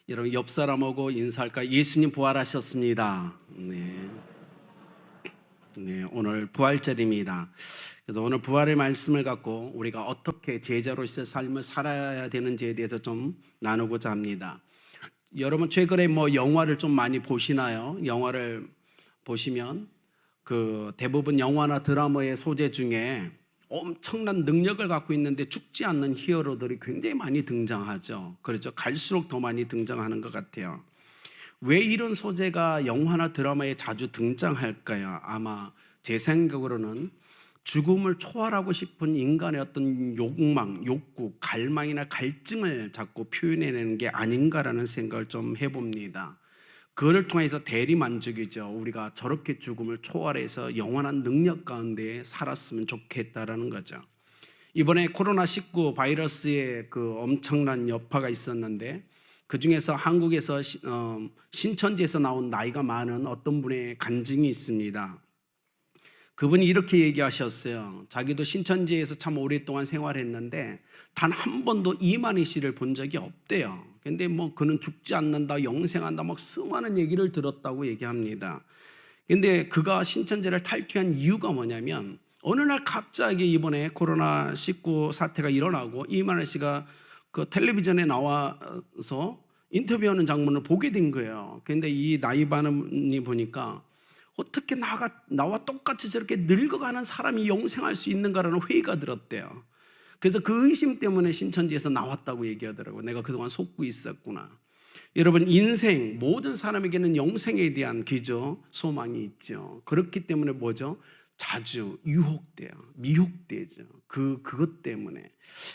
여러분 옆 사람하고 인사할까? 예수님 부활하셨습니다. 네, 오늘 부활절입니다. 그래서 오늘 부활의 말씀을 갖고 우리가 어떻게 제자로서의 삶을 살아야 되는지에 대해서 좀 나누고자 합니다. 여러분 최근에 영화를 좀 많이 보시나요? 영화를 보시면 그 대부분 영화나 드라마의 소재 중에 엄청난 능력을 갖고 있는데 죽지 않는 히어로들이 굉장히 많이 등장하죠. 그렇죠. 갈수록 더 많이 등장하는 것 같아요. 왜 이런 소재가 영화나 드라마에 자주 등장할까요? 아마 제 생각으로는 죽음을 초월하고 싶은 인간의 어떤 욕망, 욕구, 갈망이나 갈증을 자꾸 표현해내는 게 아닌가라는 생각을 좀 해봅니다. 그걸 통해서 대리만족이죠. 우리가 저렇게 죽음을 초월해서 영원한 능력 가운데 살았으면 좋겠다라는 거죠. 이번에 코로나19 바이러스의 그 엄청난 여파가 있었는데 그 중에서 한국에서 신천지에서 나온 나이가 많은 어떤 분의 간증이 있습니다. 그분이 이렇게 얘기하셨어요. 자기도 신천지에서 참 오랫동안 생활했는데 단 한 번도 이만희 씨를 본 적이 없대요. 근데 그는 죽지 않는다, 영생한다, 수많은 얘기를 들었다고 얘기합니다. 근데 그가 신천지를 탈퇴한 이유가 뭐냐면 어느 날 갑자기 이번에 코로나19 사태가 일어나고 이만희 씨가 그 텔레비전에 나와서 인터뷰하는 장면을 보게 된 거예요. 근데 이 나이 많은 보니까 어떻게 나와 똑같이 저렇게 늙어가는 사람이 영생할 수 있는가라는 회의가 들었대요. 그래서 그 의심 때문에 신천지에서 나왔다고 얘기하더라고요. 내가 그동안 속고 있었구나. 여러분 인생 모든 사람에게는 영생에 대한 기저 소망이 있죠. 그렇기 때문에 자주 유혹돼요. 미혹되죠. 그것 때문에.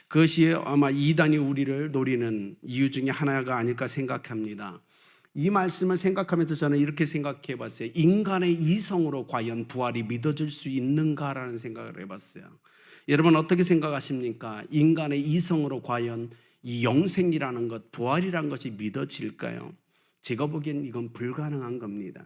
그것이 아마 이단이 우리를 노리는 이유 중에 하나가 아닐까 생각합니다. 이 말씀을 생각하면서 저는 이렇게 생각해 봤어요. 인간의 이성으로 과연 부활이 믿어질 수 있는가라는 생각을 해봤어요. 여러분 어떻게 생각하십니까? 인간의 이성으로 과연 이 영생이라는 것, 부활이라는 것이 믿어질까요? 제가 보기엔 이건 불가능한 겁니다.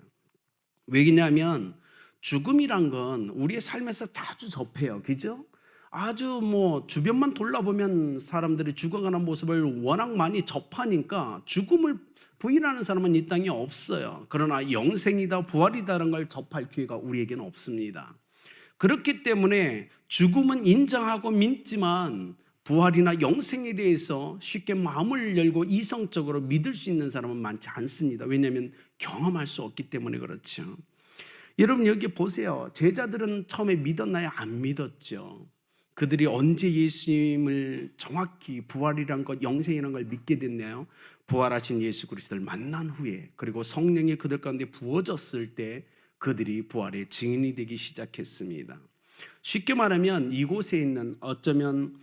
왜냐하면 죽음이란 건 우리의 삶에서 자주 접해요. 그죠? 아주 주변만 돌아보면 사람들이 죽어가는 모습을 워낙 많이 접하니까 죽음을 부인하는 사람은 이 땅에 없어요. 그러나 영생이다, 부활이다라는 걸 접할 기회가 우리에게는 없습니다. 그렇기 때문에 죽음은 인정하고 믿지만 부활이나 영생에 대해서 쉽게 마음을 열고 이성적으로 믿을 수 있는 사람은 많지 않습니다. 왜냐하면 경험할 수 없기 때문에 그렇죠. 여러분 여기 보세요. 제자들은 처음에 믿었나요? 안 믿었죠. 그들이 언제 예수님을 정확히 부활이란 것, 영생이란 걸 믿게 됐나요? 부활하신 예수 그리스도를 만난 후에, 그리고 성령이 그들 가운데 부어졌을 때 그들이 부활의 증인이 되기 시작했습니다. 쉽게 말하면 이곳에 있는 어쩌면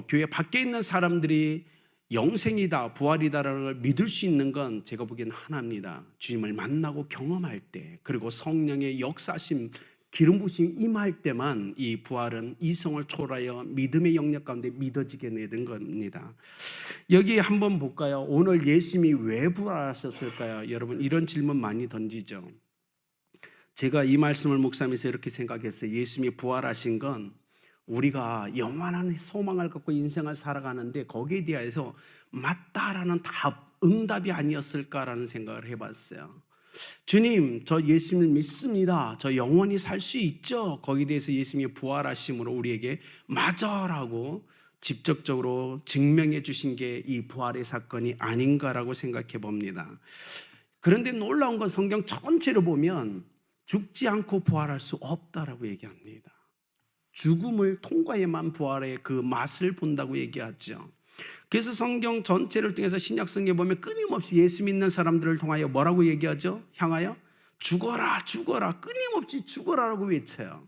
교회 밖에 있는 사람들이 영생이다, 부활이다라는 걸 믿을 수 있는 건 제가 보기엔 하나입니다. 주님을 만나고 경험할 때, 그리고 성령의 역사심, 기름 부심이 임할 때만 이 부활은 이성을 초월하여 믿음의 영역 가운데 믿어지게 되는 겁니다. 여기 한번 볼까요? 오늘 예수님이 왜 부활하셨을까요? 여러분 이런 질문 많이 던지죠. 제가 이 말씀을 묵상하면서 이렇게 생각했어요. 예수님이 부활하신 건 우리가 영원한 소망을 갖고 인생을 살아가는데 거기에 대해서 맞다라는 응답이 아니었을까라는 생각을 해봤어요. 주님, 저 예수님을 믿습니다. 저 영원히 살 수 있죠? 거기에 대해서 예수님이 부활하심으로 우리에게 맞아라고 직접적으로 증명해 주신 게 이 부활의 사건이 아닌가라고 생각해 봅니다. 그런데 놀라운 건 성경 전체를 보면 죽지 않고 부활할 수 없다라고 얘기합니다. 죽음을 통과해만 부활의 그 맛을 본다고 얘기하죠. 그래서 성경 전체를 통해서 신약성경에 보면 끊임없이 예수 믿는 사람들을 통하여 뭐라고 얘기하죠? 향하여 죽어라, 죽어라, 끊임없이 죽어라라고 외쳐요.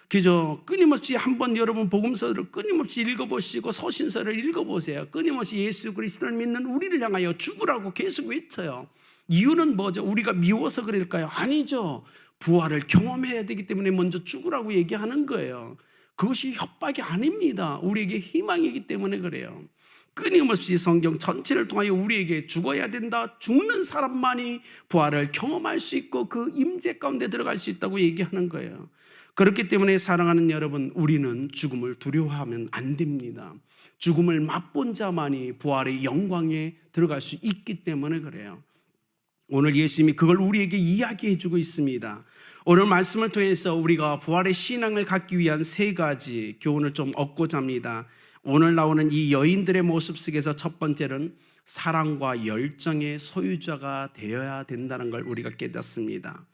그죠? 끊임없이 한번 여러분 복음서를 끊임없이 읽어보시고 서신서를 읽어보세요. 끊임없이 예수 그리스도를 믿는 우리를 향하여 죽으라고 계속 외쳐요. 이유는 뭐죠? 우리가 미워서 그럴까요? 아니죠. 부활을 경험해야 되기 때문에 먼저 죽으라고 얘기하는 거예요. 그것이 협박이 아닙니다. 우리에게 희망이기 때문에 그래요. 끊임없이 성경 전체를 통하여 우리에게 죽어야 된다, 죽는 사람만이 부활을 경험할 수 있고 그 임재 가운데 들어갈 수 있다고 얘기하는 거예요. 그렇기 때문에 사랑하는 여러분, 우리는 죽음을 두려워하면 안 됩니다. 죽음을 맛본 자만이 부활의 영광에 들어갈 수 있기 때문에 그래요. 오늘 예수님이 그걸 우리에게 이야기해 주고 있습니다. 오늘 말씀을 통해서 우리가 부활의 신앙을 갖기 위한 세 가지 교훈을 좀 얻고자 합니다. 오늘 나오는 이 여인들의 모습 속에서 첫 번째는 사랑과 열정의 소유자가 되어야 된다는 걸 우리가 깨닫습니다.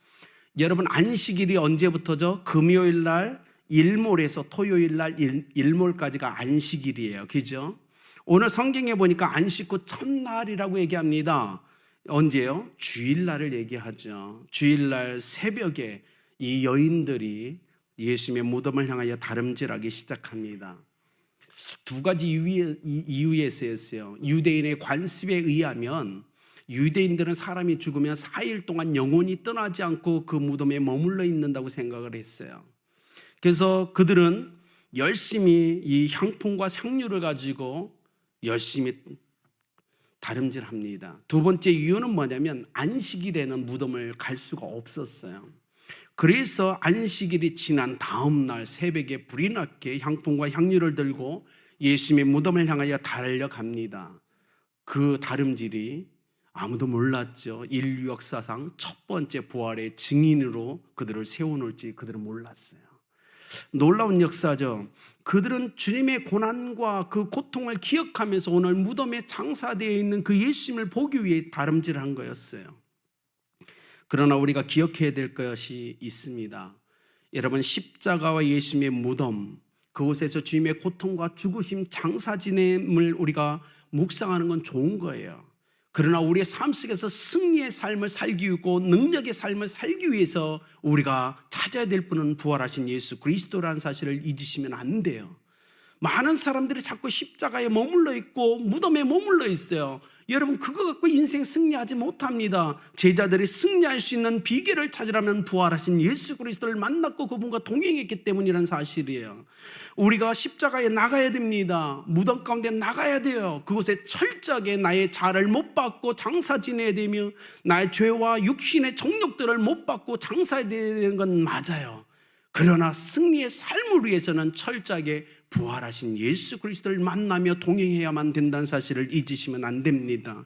여러분, 안식일이 언제부터죠? 금요일 날 일몰에서 토요일 날 일몰까지가 안식일이에요. 그죠? 오늘 성경에 보니까 안식 후 첫날이라고 얘기합니다. 언제요? 주일날을 얘기하죠. 주일날 새벽에 이 여인들이 예수님의 무덤을 향하여 다름질하기 시작합니다. 두 가지 이유에서였어요. 유대인의 관습에 의하면 유대인들은 사람이 죽으면 4일 동안 영혼이 떠나지 않고 그 무덤에 머물러 있는다고 생각을 했어요. 그래서 그들은 열심히 이 향품과 향유를 가지고 열심히 다름질합니다. 두 번째 이유는 뭐냐면 안식일에는 무덤을 갈 수가 없었어요. 그래서 안식일이 지난 다음 날 새벽에 불이 났게 향품과 향유를 들고 예수님의 무덤을 향하여 달려갑니다. 그 다름질이 아무도 몰랐죠. 인류 역사상 첫 번째 부활의 증인으로 그들을 세워놓을지 그들은 몰랐어요. 놀라운 역사죠. 그들은 주님의 고난과 그 고통을 기억하면서 오늘 무덤에 장사되어 있는 그 예수님을 보기 위해 다름질한 거였어요. 그러나 우리가 기억해야 될 것이 있습니다. 여러분, 십자가와 예수님의 무덤, 그곳에서 주님의 고통과 죽으심, 장사 지냄을 우리가 묵상하는 건 좋은 거예요. 그러나 우리의 삶 속에서 승리의 삶을 살기 위고 능력의 삶을 살기 위해서 우리가 찾아야 될 분은 부활하신 예수 그리스도라는 사실을 잊으시면 안 돼요. 많은 사람들이 자꾸 십자가에 머물러 있고 무덤에 머물러 있어요. 여러분, 그거 갖고 인생 승리하지 못합니다. 제자들이 승리할 수 있는 비결을 찾으려면 부활하신 예수 그리스도를 만났고 그분과 동행했기 때문이라는 사실이에요. 우리가 십자가에 나가야 됩니다. 무덤 가운데 나가야 돼요. 그곳에 철저하게 나의 자아를 못 받고 장사 지내야 되며 나의 죄와 육신의 정욕들을 못 받고 장사해야 되는 건 맞아요. 그러나 승리의 삶을 위해서는 철저하게 부활하신 예수 그리스도를 만나며 동행해야만 된다는 사실을 잊으시면 안 됩니다.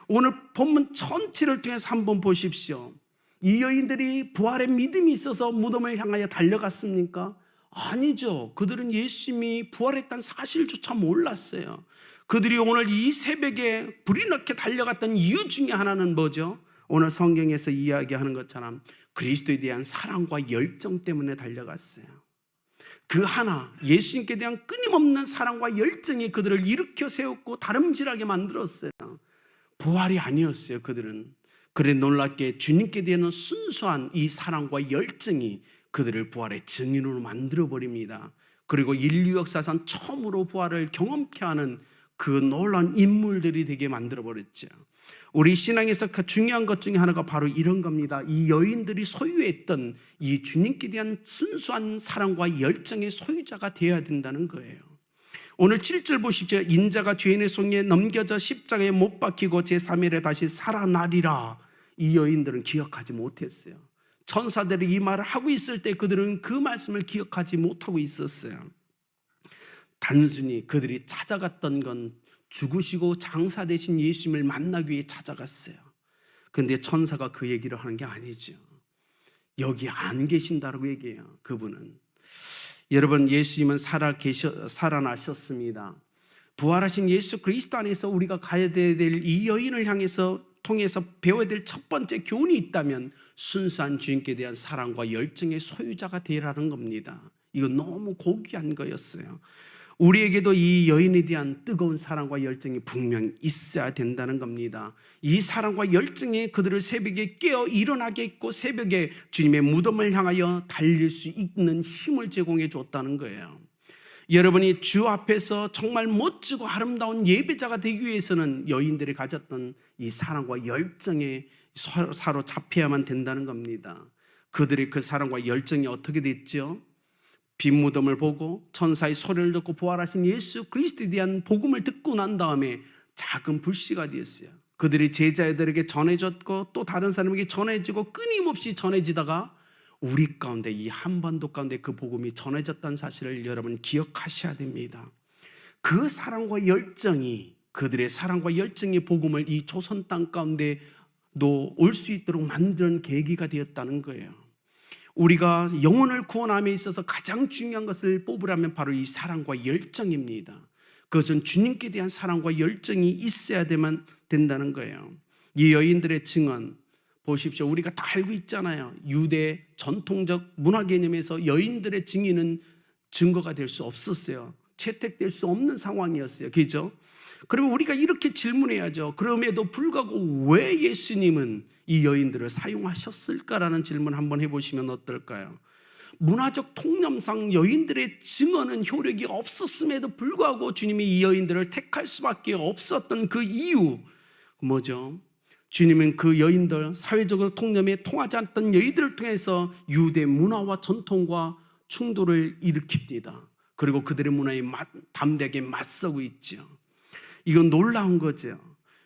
오늘 본문 전체를 통해서 한번 보십시오. 이 여인들이 부활의 믿음이 있어서 무덤을 향하여 달려갔습니까? 아니죠. 그들은 예수님이 부활했다는 사실조차 몰랐어요. 그들이 오늘 이 새벽에 불이 나게 달려갔던 이유 중에 하나는 뭐죠? 오늘 성경에서 이야기하는 것처럼 그리스도에 대한 사랑과 열정 때문에 달려갔어요. 그 하나, 예수님께 대한 끊임없는 사랑과 열정이 그들을 일으켜 세웠고 다름질하게 만들었어요. 부활이 아니었어요. 그들은. 그래 놀랍게 주님께 대한 순수한 이 사랑과 열정이 그들을 부활의 증인으로 만들어버립니다. 그리고 인류 역사상 처음으로 부활을 경험케 하는 그 놀라운 인물들이 되게 만들어버렸죠. 우리 신앙에서 그 중요한 것 중에 하나가 바로 이런 겁니다. 이 여인들이 소유했던 이 주님께 대한 순수한 사랑과 열정의 소유자가 되어야 된다는 거예요. 오늘 7절 보십시오. 인자가 죄인의 손에 넘겨져 십자가에 못 박히고 제3일에 다시 살아나리라. 이 여인들은 기억하지 못했어요. 천사들이 이 말을 하고 있을 때 그들은 그 말씀을 기억하지 못하고 있었어요. 단순히 그들이 찾아갔던 건 죽으시고 장사 되신 예수님을 만나기 위해 찾아갔어요. 그런데 천사가 그 얘기를 하는 게 아니죠. 여기 안 계신다고 얘기해요. 그분은. 여러분, 예수님은 살아나셨습니다. 부활하신 예수 그리스도 안에서 우리가 가야 될 이 여인을 통해서 배워야 될 첫 번째 교훈이 있다면 순수한 주님께 대한 사랑과 열정의 소유자가 되라는 겁니다. 이거 너무 고귀한 거였어요. 우리에게도 이 여인에 대한 뜨거운 사랑과 열정이 분명 있어야 된다는 겁니다. 이 사랑과 열정이 그들을 새벽에 깨어 일어나게 했고 새벽에 주님의 무덤을 향하여 달릴 수 있는 힘을 제공해 줬다는 거예요. 여러분이 주 앞에서 정말 멋지고 아름다운 예배자가 되기 위해서는 여인들이 가졌던 이 사랑과 열정에 사로잡혀야만 된다는 겁니다. 그들의 그 사랑과 열정이 어떻게 됐죠? 빈 무덤을 보고 천사의 소리를 듣고 부활하신 예수 그리스도에 대한 복음을 듣고 난 다음에 작은 불씨가 되었어요. 그들이 제자들에게 전해졌고 또 다른 사람에게 전해지고 끊임없이 전해지다가 우리 가운데 이 한반도 가운데 그 복음이 전해졌다는 사실을 여러분 기억하셔야 됩니다. 그 사랑과 열정이 그들의 사랑과 열정의 복음을 이 조선 땅 가운데도 올 수 있도록 만드는 계기가 되었다는 거예요. 우리가 영혼을 구원함에 있어서 가장 중요한 것을 뽑으라면 바로 이 사랑과 열정입니다. 그것은 주님께 대한 사랑과 열정이 있어야 된다는 거예요. 이 여인들의 증언 보십시오. 우리가 다 알고 있잖아요. 유대 전통적 문화 개념에서 여인들의 증인은 증거가 될 수 없었어요. 채택될 수 없는 상황이었어요. 그죠? 그러면 우리가 이렇게 질문해야죠. 그럼에도 불구하고 왜 예수님은 이 여인들을 사용하셨을까라는 질문 한번 해보시면 어떨까요? 문화적 통념상 여인들의 증언은 효력이 없었음에도 불구하고 주님이 이 여인들을 택할 수밖에 없었던 그 이유 뭐죠? 주님은 그 여인들, 사회적으로 통념에 통하지 않던 여인들을 통해서 유대 문화와 전통과 충돌을 일으킵니다. 그리고 그들의 문화에 담대하게 맞서고 있죠. 이건 놀라운 거죠.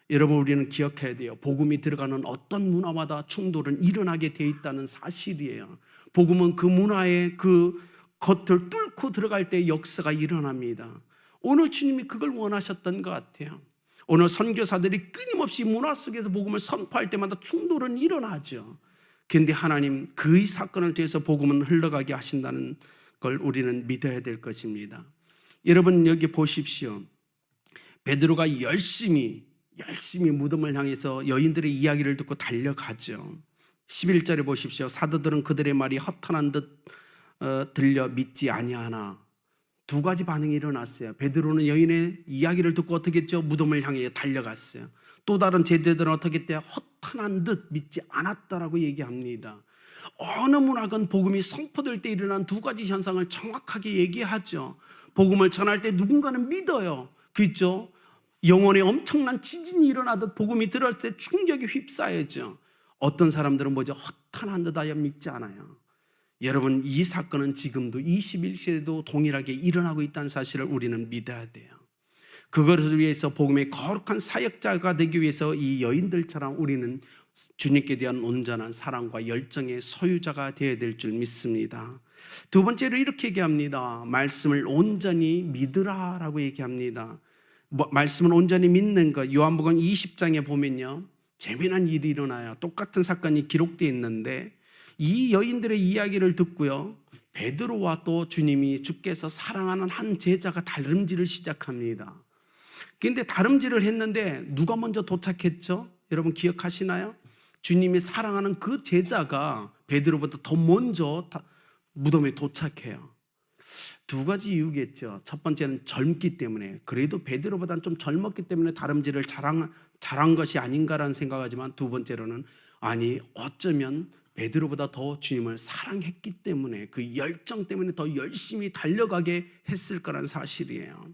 여러분, 우리는 기억해야 돼요. 복음이 들어가는 어떤 문화마다 충돌은 일어나게 돼 있다는 사실이에요. 복음은 그 문화의 그 겉을 뚫고 들어갈 때 역사가 일어납니다. 오늘 주님이 그걸 원하셨던 것 같아요. 오늘 선교사들이 끊임없이 문화 속에서 복음을 선포할 때마다 충돌은 일어나죠. 그런데 하나님 그 사건을 통해서 복음은 흘러가게 하신다는 걸 우리는 믿어야 될 것입니다. 여러분, 여기 보십시오. 베드로가 열심히 무덤을 향해서 여인들의 이야기를 듣고 달려가죠. 11절에 보십시오. 사도들은 그들의 말이 허탄한 듯 들려 믿지 아니하나. 두 가지 반응이 일어났어요. 베드로는 여인의 이야기를 듣고 어떻게 했죠? 무덤을 향해 달려갔어요. 또 다른 제자들은 어떻게 했대요? 허탄한 듯 믿지 않았다라고 얘기합니다. 어느 문학은 복음이 선포될 때 일어난 두 가지 현상을 정확하게 얘기하죠. 복음을 전할 때 누군가는 믿어요. 그렇죠? 영혼에 엄청난 지진이 일어나듯 복음이 들어올 때 충격이 휩싸여죠. 어떤 사람들은 뭐죠? 허탄한 듯하여 믿지 않아요. 여러분, 이 사건은 지금도 21세기에도 동일하게 일어나고 있다는 사실을 우리는 믿어야 돼요. 그것을 위해서 복음의 거룩한 사역자가 되기 위해서 이 여인들처럼 우리는 주님께 대한 온전한 사랑과 열정의 소유자가 되어야 될 줄 믿습니다. 두 번째로 이렇게 얘기합니다. 말씀을 온전히 믿으라라고 얘기합니다. 말씀을 온전히 믿는 것, 요한복음 20장에 보면요, 재미난 일이 일어나요. 똑같은 사건이 기록되어 있는데 이 여인들의 이야기를 듣고요, 베드로와 또 주께서 사랑하는 한 제자가 다름질을 시작합니다. 그런데 다름질을 했는데 누가 먼저 도착했죠? 여러분 기억하시나요? 주님이 사랑하는 그 제자가 베드로보다 더 먼저 무덤에 도착해요. 두 가지 이유겠죠. 첫 번째는 젊기 때문에, 그래도 베드로보다는 좀 젊었기 때문에 다름질을 잘한 것이 아닌가라는 생각하지만, 두 번째로는 아니 어쩌면 베드로보다 더 주님을 사랑했기 때문에 그 열정 때문에 더 열심히 달려가게 했을 거란 사실이에요.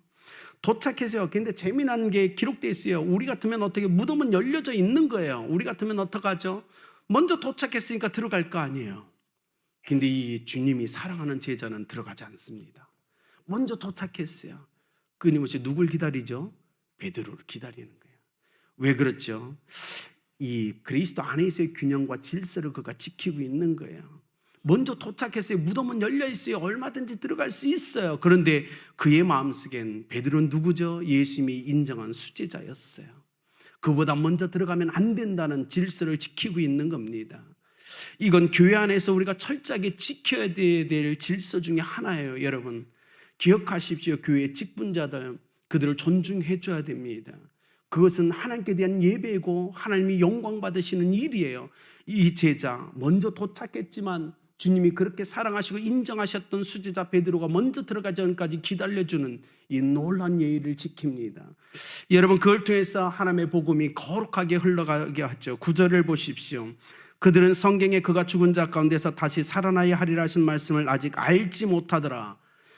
도착해서요. 근데 재미난 게 기록되어 있어요. 우리 같으면 어떻게, 무덤은 열려져 있는 거예요. 우리 같으면 어떡하죠? 먼저 도착했으니까 들어갈 거 아니에요. 근데 이 주님이 사랑하는 제자는 들어가지 않습니다. 먼저 도착했어요. 끊임없이 누굴 기다리죠? 베드로를 기다리는 거예요. 왜 그렇죠? 이 그리스도 안에서의 균형과 질서를 그가 지키고 있는 거예요. 먼저 도착했어요. 무덤은 열려 있어요. 얼마든지 들어갈 수 있어요. 그런데 그의 마음속엔 베드로는 누구죠? 예수님이 인정한 수제자였어요. 그보다 먼저 들어가면 안 된다는 질서를 지키고 있는 겁니다. 이건 교회 안에서 우리가 철저하게 지켜야 될 질서 중에 하나예요. 여러분 기억하십시오. 교회 직분자들, 그들을 존중해 줘야 됩니다. 그것은 하나님께 대한 예배고 하나님이 영광 받으시는 일이에요. 이 제자 먼저 도착했지만 주님이 그렇게 사랑하시고 인정하셨던 수제자 베드로가 먼저 들어가기 전까지 기다려주는 이 놀라운 예의를 지킵니다. 여러분 그걸 통해서 하나님의 복음이 거룩하게 흘러가게 하죠. 9절을 보십시오. 그들은 성경에 그가 죽은 자 가운데서 다시 살아나야 하리라 하신 말씀을 아직 알지 못하더라.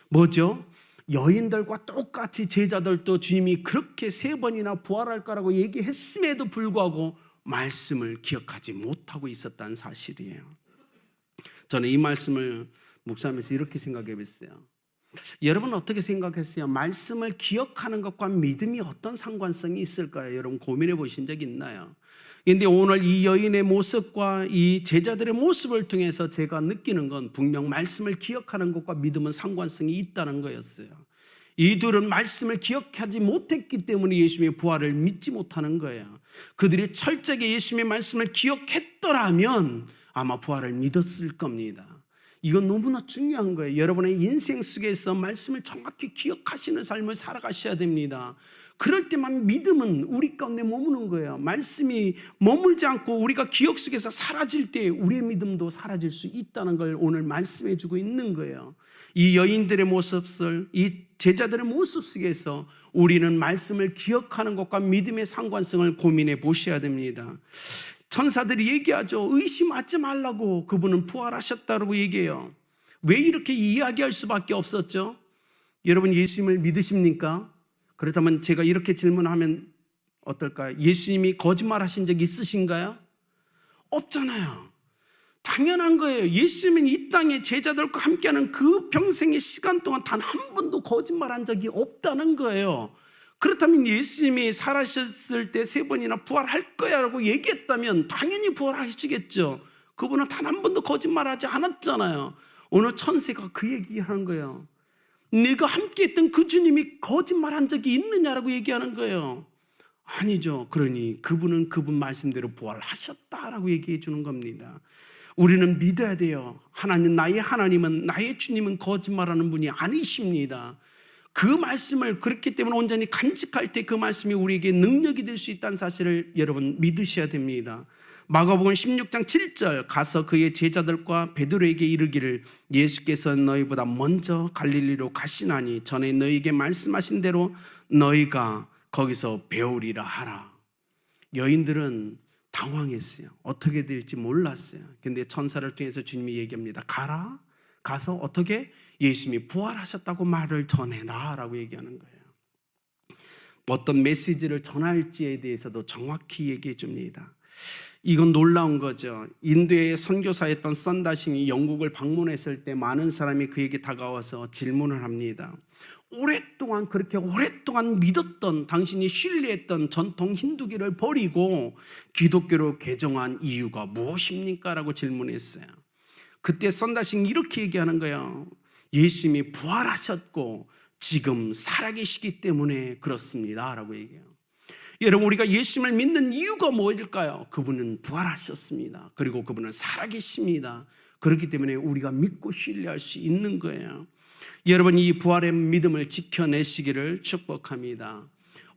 뭐죠? 여인들과 똑같이 제자들도 주님이 그렇게 3번이나 부활할 거라고 얘기했음에도 불구하고 말씀을 기억하지 못하고 있었다는 사실이에요. 저는 이 말씀을 묵상하면서 이렇게 생각해 봤어요. 여러분 어떻게 생각했어요? 말씀을 기억하는 것과 믿음이 어떤 상관성이 있을까요? 여러분 고민해 보신 적 있나요? 그런데 오늘 이 여인의 모습과 이 제자들의 모습을 통해서 제가 느끼는 건 분명 말씀을 기억하는 것과 믿음은 상관성이 있다는 거였어요. 이 둘은 말씀을 기억하지 못했기 때문에 예수님의 부활을 믿지 못하는 거예요. 그들이 철저하게 예수님의 말씀을 기억했더라면 아마 부활을 믿었을 겁니다. 이건 너무나 중요한 거예요. 여러분의 인생 속에서 말씀을 정확히 기억하시는 삶을 살아가셔야 됩니다. 그럴 때만 믿음은 우리 가운데 머무는 거예요. 말씀이 머물지 않고 우리가 기억 속에서 사라질 때 우리의 믿음도 사라질 수 있다는 걸 오늘 말씀해 주고 있는 거예요. 이 여인들의 모습을, 이 제자들의 모습 속에서 우리는 말씀을 기억하는 것과 믿음의 상관성을 고민해 보셔야 됩니다. 천사들이 얘기하죠. 의심하지 말라고, 그분은 부활하셨다고 얘기해요. 왜 이렇게 이야기할 수밖에 없었죠? 여러분 예수님을 믿으십니까? 그렇다면 제가 이렇게 질문하면 어떨까요? 예수님이 거짓말하신 적 있으신가요? 없잖아요. 당연한 거예요. 예수님은 이 땅에 제자들과 함께하는 그 평생의 시간 동안 단 한 번도 거짓말한 적이 없다는 거예요. 그렇다면 예수님이 살아셨을 때 3번이나 부활할 거야 라고 얘기했다면 당연히 부활하시겠죠. 그분은 단 한 번도 거짓말하지 않았잖아요. 어느 천사가 그 얘기하는 거예요. 네가 함께했던 그 주님이 거짓말한 적이 있느냐라고 얘기하는 거예요. 아니죠. 그러니 그분은 그분 말씀대로 부활하셨다라고 얘기해 주는 겁니다. 우리는 믿어야 돼요. 하나님, 나의 하나님은, 나의 주님은 거짓말하는 분이 아니십니다. 그 말씀을 그렇기 때문에 온전히 간직할 때 그 말씀이 우리에게 능력이 될 수 있다는 사실을 여러분 믿으셔야 됩니다. 마가복음 16장 7절, 가서 그의 제자들과 베드로에게 이르기를 예수께서 너희보다 먼저 갈릴리로 가시나니 전에 너희에게 말씀하신 대로 너희가 거기서 배우리라 하라. 여인들은 당황했어요. 어떻게 될지 몰랐어요. 근데 천사를 통해서 주님이 얘기합니다. 가라. 가서 어떻게? 예수님이 부활하셨다고 말을 전해라 라고 얘기하는 거예요. 어떤 메시지를 전할지에 대해서도 정확히 얘기해 줍니다. 이건 놀라운 거죠. 인도의 선교사였던 선다싱이 영국을 방문했을 때 많은 사람이 그에게 다가와서 질문을 합니다. 오랫동안, 그렇게 오랫동안 믿었던, 당신이 신뢰했던 전통 힌두교를 버리고 기독교로 개종한 이유가 무엇입니까? 라고 질문했어요. 그때 선다싱이 이렇게 얘기하는 거예요. 예수님이 부활하셨고 지금 살아계시기 때문에 그렇습니다 라고 얘기해요. 여러분, 우리가 예수님을 믿는 이유가 뭐일까요? 그분은 부활하셨습니다. 그리고 그분은 살아계십니다. 그렇기 때문에 우리가 믿고 신뢰할 수 있는 거예요. 여러분, 이 부활의 믿음을 지켜내시기를 축복합니다.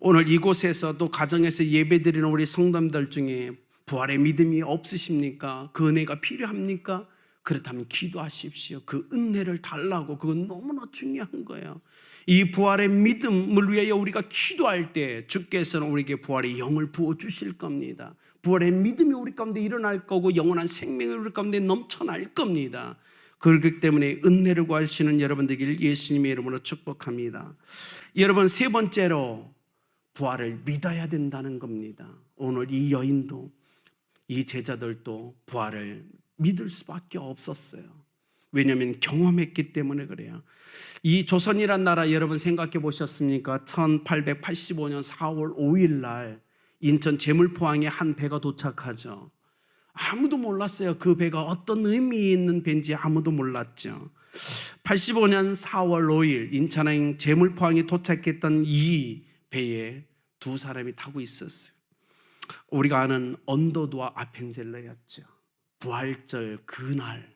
오늘 이곳에서도 가정에서 예배드리는 우리 성도님들 중에 부활의 믿음이 없으십니까? 그 은혜가 필요합니까? 그렇다면 기도하십시오. 그 은혜를 달라고. 그건 너무나 중요한 거예요. 이 부활의 믿음을 위하여 우리가 기도할 때 주께서는 우리에게 부활의 영을 부어주실 겁니다. 부활의 믿음이 우리 가운데 일어날 거고 영원한 생명이 우리 가운데 넘쳐날 겁니다. 그렇기 때문에 은혜를 구하시는 여러분 되길 예수님의 이름으로 축복합니다. 여러분, 3번째로 부활을 믿어야 된다는 겁니다. 오늘 이 여인도 이 제자들도 부활을 믿을 수밖에 없었어요. 왜냐하면 경험했기 때문에 그래요. 이 조선이란 나라 여러분 생각해 보셨습니까? 1885년 4월 5일 날 인천 제물포항에 한 배가 도착하죠. 아무도 몰랐어요. 그 배가 어떤 의미 있는 배인지 아무도 몰랐죠. 85년 4월 5일 인천행 제물포항에 도착했던 이 배에 2사람이 타고 있었어요. 우리가 아는 언더도와 아펜젤러였죠. 부활절 그날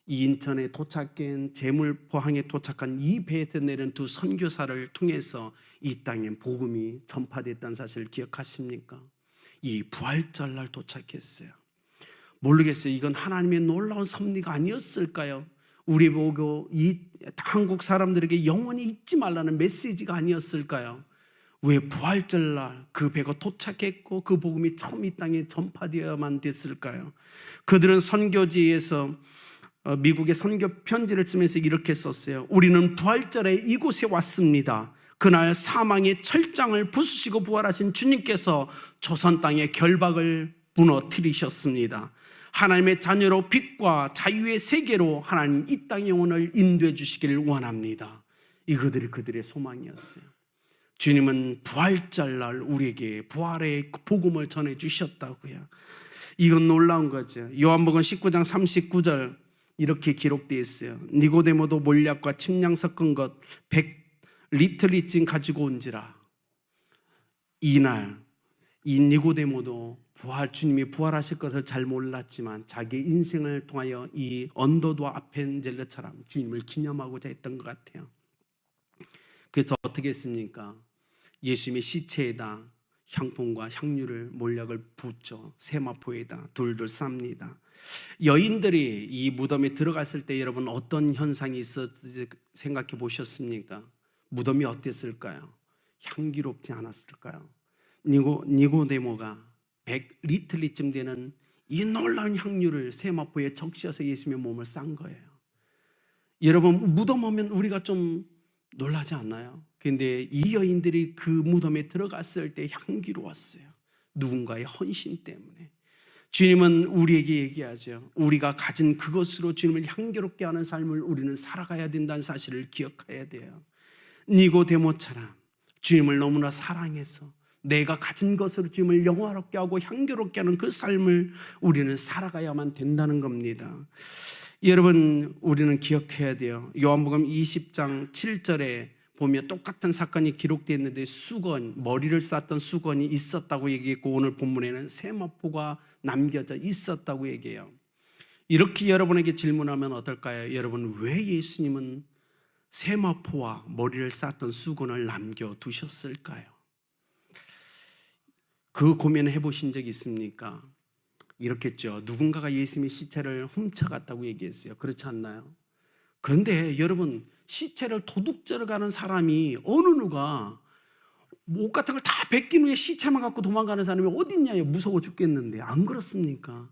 이 인천에 도착한 제물포항에 도착한 이 배에서 내린 2 선교사를 통해서 이 땅에 복음이 전파됐다는 사실을 기억하십니까? 이 부활절날 도착했어요. 모르겠어요. 이건 하나님의 놀라운 섭리가 아니었을까요? 우리 보고 이 한국 사람들에게 영원히 잊지 말라는 메시지가 아니었을까요? 왜 부활절날 그 배가 도착했고 그 복음이 처음 이 땅에 전파되어야만 됐을까요? 그들은 선교지에서 미국의 선교 편지를 쓰면서 이렇게 썼어요. 우리는 부활절에 이곳에 왔습니다. 그날 사망의 철장을 부수시고 부활하신 주님께서 조선 땅의 결박을 무너뜨리셨습니다. 하나님의 자녀로 빛과 자유의 세계로 하나님 이 땅의 영혼을 인도해 주시기를 원합니다. 이 그들의 소망이었어요. 주님은 부활절날 우리에게 부활의 복음을 전해주셨다고요. 이건 놀라운 거죠. 요한복음 19장 39절 이렇게 기록되어 있어요. 니고데모도 몰약과 침량 섞은 것 100리터리쯤 가지고 온지라. 이날 이 니고데모도 주님이 부활하실 것을 잘 몰랐지만 자기 인생을 통하여 이 언더도 아펜젤러처럼 주님을 기념하고자 했던 것 같아요. 그래서 어떻게 했습니까? 예수님의 시체에다 향품과 향유를 몰약을 붓죠. 세마포에다 둘둘 쌉니다. 여인들이 이 무덤에 들어갔을 때 여러분 어떤 현상이 있었는지 생각해 보셨습니까? 무덤이 어땠을까요? 향기롭지 않았을까요? 니고데모가 100리틀리쯤 되는 이 놀라운 향유를 세마포에 적셔서 예수님의 몸을 싼 거예요. 여러분 무덤 하면 우리가 좀 놀라지 않나요? 그런데 이 여인들이 그 무덤에 들어갔을 때 향기로웠어요. 누군가의 헌신 때문에. 주님은 우리에게 얘기하죠. 우리가 가진 그것으로 주님을 향기롭게 하는 삶을 우리는 살아가야 된다는 사실을 기억해야 돼요. 니고데모처럼 주님을 너무나 사랑해서 내가 가진 것으로 주님을 영화롭게 하고 향기롭게 하는 그 삶을 우리는 살아가야만 된다는 겁니다. 여러분 우리는 기억해야 돼요. 요한복음 20장 7절에 보면 똑같은 사건이 기록되어 있는데 수건, 머리를 쌌던 수건이 있었다고 얘기했고 오늘 본문에는 세마포가 남겨져 있었다고 얘기해요. 이렇게 여러분에게 질문하면 어떨까요? 여러분 왜 예수님은 세마포와 머리를 쌌던 수건을 남겨두셨을까요? 그 고민을 해보신 적 있습니까? 이렇겠죠. 누군가가 예수님의 시체를 훔쳐갔다고 얘기했어요. 그렇지 않나요? 그런데 여러분 시체를 도둑질을 가는 사람이 어느 누가 옷 같은 걸 다 벗긴 후에 시체만 갖고 도망가는 사람이 어디 있냐요? 무서워 죽겠는데. 안 그렇습니까?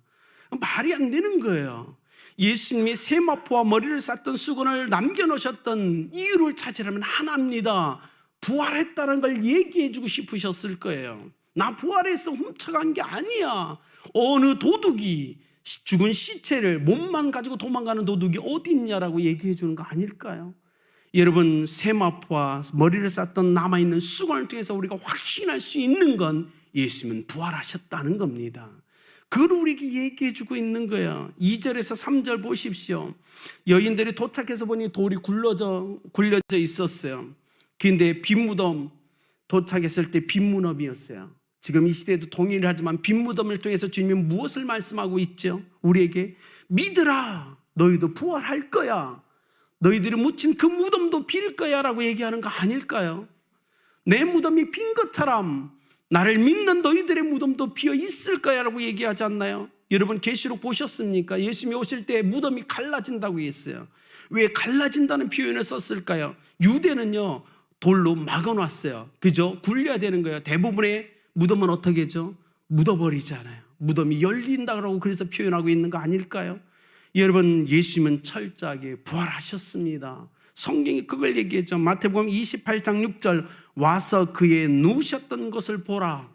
말이 안 되는 거예요. 예수님이 세마포와 머리를 쌌던 수건을 남겨놓으셨던 이유를 찾으려면 하나입니다. 부활했다는 걸 얘기해 주고 싶으셨을 거예요. 나 부활해서 훔쳐간 게 아니야. 어느 도둑이 죽은 시체를 몸만 가지고 도망가는 도둑이 어디 있냐라고 얘기해 주는 거 아닐까요? 여러분 세마포와 머리를 쌌던 남아있는 수건을 통해서 우리가 확신할 수 있는 건 예수님은 부활하셨다는 겁니다. 그걸 우리에게 얘기해 주고 있는 거예요. 2절에서 3절 보십시오. 여인들이 도착해서 보니 돌이 굴려져 있었어요. 그런데 빈무덤 도착했을 때 빈무덤이었어요. 지금 이 시대에도 동일하지만 빈무덤을 통해서 주님이 무엇을 말씀하고 있죠? 우리에게 믿으라, 너희도 부활할 거야. 너희들이 묻힌 그 무덤도 빌 거야 라고 얘기하는 거 아닐까요? 내 무덤이 빈 것처럼 나를 믿는 너희들의 무덤도 비어 있을 거야 라고 얘기하지 않나요? 여러분 계시록 보셨습니까? 예수님이 오실 때 무덤이 갈라진다고 했어요. 왜 갈라진다는 표현을 썼을까요? 유대는요 돌로 막아놨어요. 그죠? 굴려야 되는 거예요. 대부분의 무덤은 어떻게 하죠? 묻어버리잖아요. 무덤이 열린다고 그래서 표현하고 있는 거 아닐까요? 여러분 예수님은 철저하게 부활하셨습니다. 성경이 그걸 얘기했죠. 마태복음 28장 6절 와서 그의 누우셨던 것을 보라.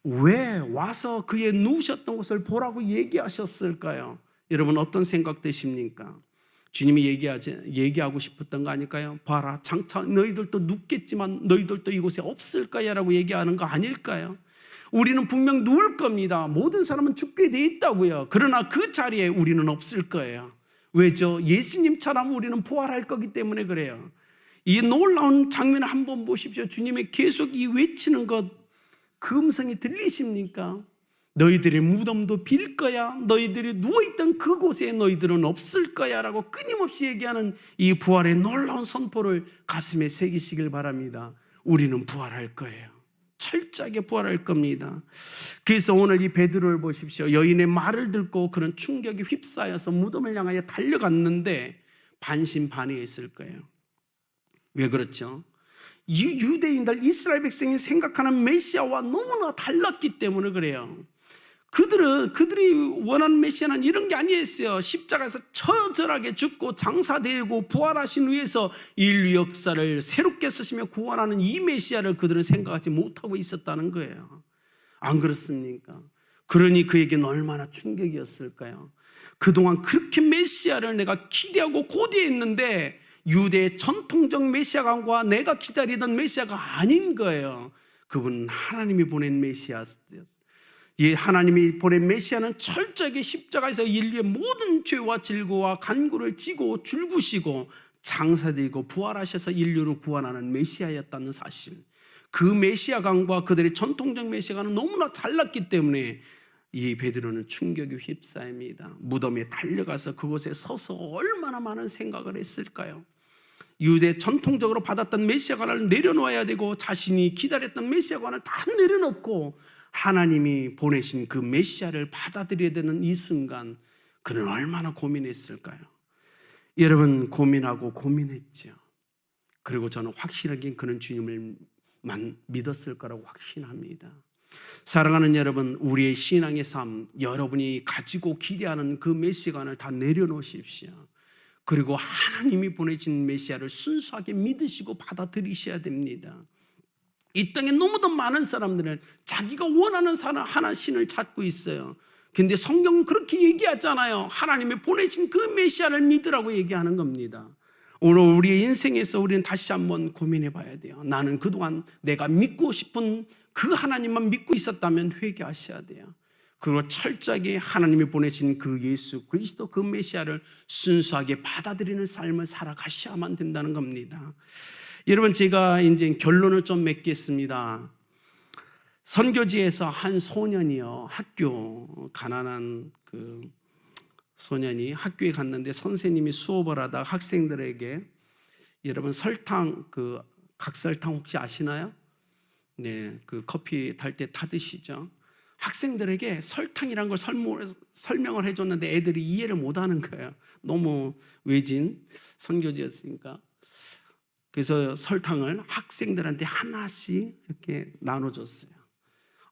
왜 와서 그의 누우셨던 것을 보라고 얘기하셨을까요? 여러분 어떤 생각 드십니까? 주님이 얘기하고 싶었던 거 아닐까요? 봐라 장차 너희들도 눕겠지만 너희들도 이곳에 없을 거야 라고 얘기하는 거 아닐까요? 우리는 분명 누울 겁니다. 모든 사람은 죽게 돼 있다고요. 그러나 그 자리에 우리는 없을 거예요. 왜죠? 예수님처럼 우리는 부활할 거기 때문에 그래요. 이 놀라운 장면을 한번 보십시오. 주님의 계속 이 외치는 것, 그 음성이 들리십니까? 너희들의 무덤도 빌 거야. 너희들이 누워있던 그곳에 너희들은 없을 거야 라고 끊임없이 얘기하는 이 부활의 놀라운 선포를 가슴에 새기시길 바랍니다. 우리는 부활할 거예요. 철저하게 부활할 겁니다. 그래서 오늘 이 베드로를 보십시오. 여인의 말을 듣고 그런 충격이 휩싸여서 무덤을 향하여 달려갔는데 반신반의했을 거예요. 왜 그렇죠? 이 유대인들 이스라엘 백성이 생각하는 메시아와 너무나 달랐기 때문에 그래요. 그들이 원하는 메시아는 이런 게 아니었어요. 십자가에서 처절하게 죽고 장사되고 부활하신 위에서 인류 역사를 새롭게 쓰시며 구원하는 이 메시아를 그들은 생각하지 못하고 있었다는 거예요. 안 그렇습니까? 그러니 그에게는 얼마나 충격이었을까요? 그동안 그렇게 메시아를 내가 기대하고 고대했는데 유대의 전통적 메시아관과 내가 기다리던 메시아가 아닌 거예요. 그분은 하나님이 보낸 메시아였어요. 이 하나님이 보낸 메시아는 철저하게 십자가에서 인류의 모든 죄와 질고와 간구를 지고 줄구시고 장사되고 부활하셔서 인류를 구원하는 메시아였다는 사실. 그 메시아관과 그들의 전통적 메시아관은 너무나 달랐기 때문에 이 베드로는 충격에 휩싸입니다. 무덤에 달려가서 그곳에 서서 얼마나 많은 생각을 했을까요? 유대 전통적으로 받았던 메시아관을 내려놓아야 되고 자신이 기다렸던 메시아관을 다 내려놓고 하나님이 보내신 그 메시아를 받아들여야 되는 이 순간 그는 얼마나 고민했을까요? 여러분, 고민하고 고민했죠. 그리고 저는 확실하게 그는 주님을만 믿었을 거라고 확신합니다. 사랑하는 여러분, 우리의 신앙의 삶, 여러분이 가지고 기대하는 그 메시아관을 다 내려놓으십시오. 그리고 하나님이 보내신 메시아를 순수하게 믿으시고 받아들이셔야 됩니다. 이 땅에 너무도 많은 사람들은 자기가 원하는 하나 신을 찾고 있어요. 근데 성경은 그렇게 얘기하잖아요. 하나님이 보내신 그 메시아를 믿으라고 얘기하는 겁니다. 오늘 우리의 인생에서 우리는 다시 한번 고민해 봐야 돼요. 나는 그동안 내가 믿고 싶은 그 하나님만 믿고 있었다면 회개하셔야 돼요. 그리고 철저하게 하나님이 보내신 그 예수 그리스도 그 메시아를 순수하게 받아들이는 삶을 살아가셔야만 된다는 겁니다. 여러분, 제가 이제 결론을 좀 맺겠습니다. 선교지에서 한 소년이요, 가난한 그 소년이 학교에 갔는데 선생님이 수업을 하다가 학생들에게, 여러분 설탕, 그 각설탕 혹시 아시나요? 네, 그 커피 탈 때 타드시죠? 학생들에게 설탕이란 걸 설명을 해줬는데 애들이 이해를 못하는 거예요. 너무 외진 선교지였으니까. 그래서 설탕을 학생들한테 하나씩 이렇게 나눠줬어요.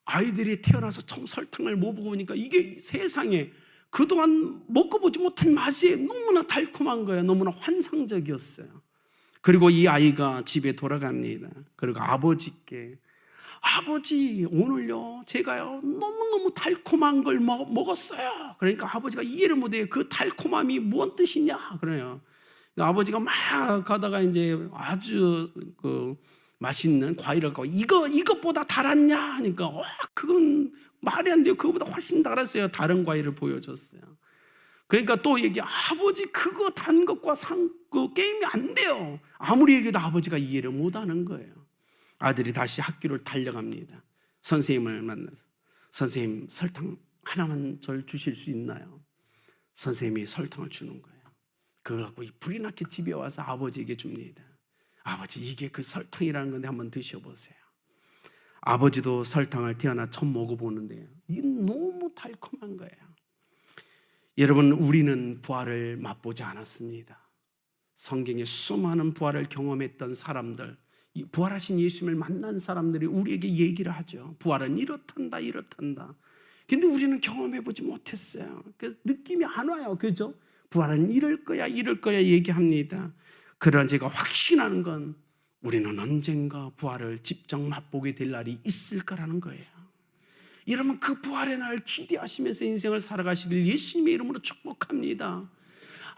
아이들이 태어나서 처음 설탕을 먹어보니까 이게 세상에 그동안 먹어보지 못한 맛이 너무나 달콤한 거예요. 너무나 환상적이었어요. 그리고 이 아이가 집에 돌아갑니다. 그리고 아버지께, 아버지, 오늘요 제가요 너무너무 달콤한 걸 먹었어요. 그러니까 아버지가 이해를 못해요. 그 달콤함이 뭔 뜻이냐 그래요. 아버지가 막 가다가 이제 아주 그 맛있는 과일을 갖고 이것보다 달았냐 하니까 그건 말이 안 돼요. 그거보다 훨씬 달았어요. 다른 과일을 보여줬어요. 그러니까 또 아버지 그거 단 것과 그 게임이 안 돼요. 아무리 얘기해도 아버지가 이해를 못하는 거예요. 아들이 다시 학교를 달려갑니다. 선생님을 만나서, 선생님 설탕 하나만 절 주실 수 있나요? 선생님이 설탕을 주는 거예요. 그걸 갖고 불이 나게 집에 와서 아버지에게 줍니다. 아버지, 이게 그 설탕이라는 건데 한번 드셔보세요. 아버지도 설탕을 태어나 처음 먹어보는데요, 이게 너무 달콤한 거예요. 여러분, 우리는 부활을 맛보지 않았습니다. 성경에 수많은 부활을 경험했던 사람들, 부활하신 예수님을 만난 사람들이 우리에게 얘기를 하죠. 부활은 이렇단다 이렇단다. 근데 우리는 경험해보지 못했어요. 그래서 느낌이 안 와요. 그죠? 부활은 이럴 거야 얘기합니다. 그러나 제가 확신하는 건 우리는 언젠가 부활을 직접 맛보게 될 날이 있을 거라는 거예요. 여러분, 그 부활의 날을 기대하시면서 인생을 살아가시길 예수님의 이름으로 축복합니다.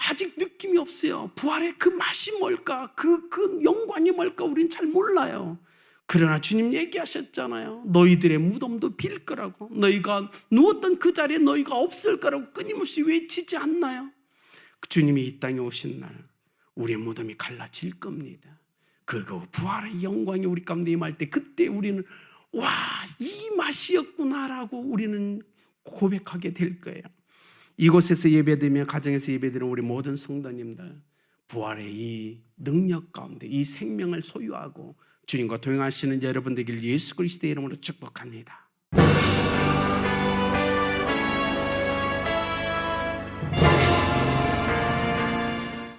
아직 느낌이 없어요. 부활의 그 맛이 뭘까? 그 영광이 뭘까? 우린 잘 몰라요. 그러나 주님 얘기하셨잖아요. 너희들의 무덤도 빌 거라고. 너희가 누웠던 그 자리에 너희가 없을 거라고 끊임없이 외치지 않나요? 주님이 이 땅에 오신 날 우리의 무덤이 갈라질 겁니다. 그리고 부활의 영광이 우리 가운데 임할 때, 그때 우리는 와, 이 맛이었구나라고 우리는 고백하게 될 거예요. 이곳에서 예배드리며 가정에서 예배드리는 우리 모든 성도님들, 부활의 이 능력 가운데 이 생명을 소유하고 주님과 동행하시는 여러분 되길 예수 그리스도의 이름으로 축복합니다.